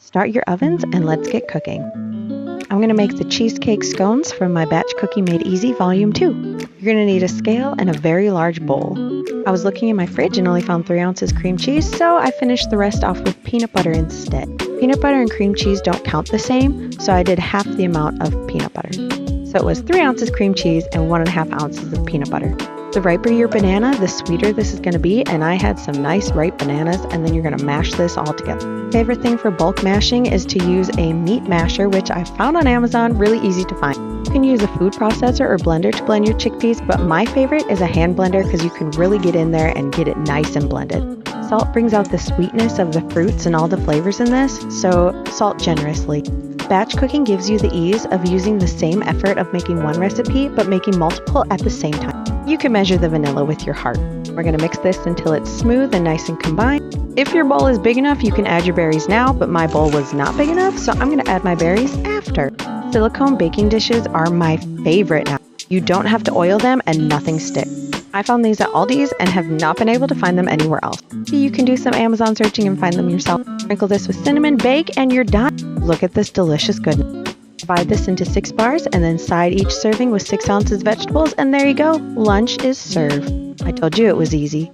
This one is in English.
Start your ovens and let's get cooking. I'm going to make the cheesecake scones from my Batch Cooking Made Easy Volume 2. You're going to need a scale and a very large bowl. I was looking in my fridge and only found 3 ounces cream cheese, so I finished the rest off with peanut butter instead. Peanut butter and cream cheese don't count the same, so I did half the amount of peanut butter. So it was 3 ounces cream cheese and 1.5 ounces of peanut butter. The riper your banana, the sweeter this is going to be, and I had some nice ripe bananas, and then you're going to mash this all together. Favorite thing for bulk mashing is to use a meat masher, which I found on Amazon, really easy to find. You can use a food processor or blender to blend your chickpeas, but my favorite is a hand blender because you can really get in there and get it nice and blended. Salt brings out the sweetness of the fruits and all the flavors in this, so salt generously. Batch cooking gives you the ease of using the same effort of making one recipe, but making multiple at the same time. You can measure the vanilla with your heart. We're going to mix this until it's smooth and nice and combined. If your bowl is big enough, you can add your berries now, but my bowl was not big enough, so I'm going to add my berries after. Silicone baking dishes are my favorite now. You don't have to oil them and nothing sticks. I found these at Aldi's and have not been able to find them anywhere else. You can do some Amazon searching and find them yourself. Sprinkle this with cinnamon, bake, and you're done. Look at this delicious goodness. Divide this into 6 bars and then side each serving with 6 ounces vegetables, and there you go. Lunch is served. I told you it was easy.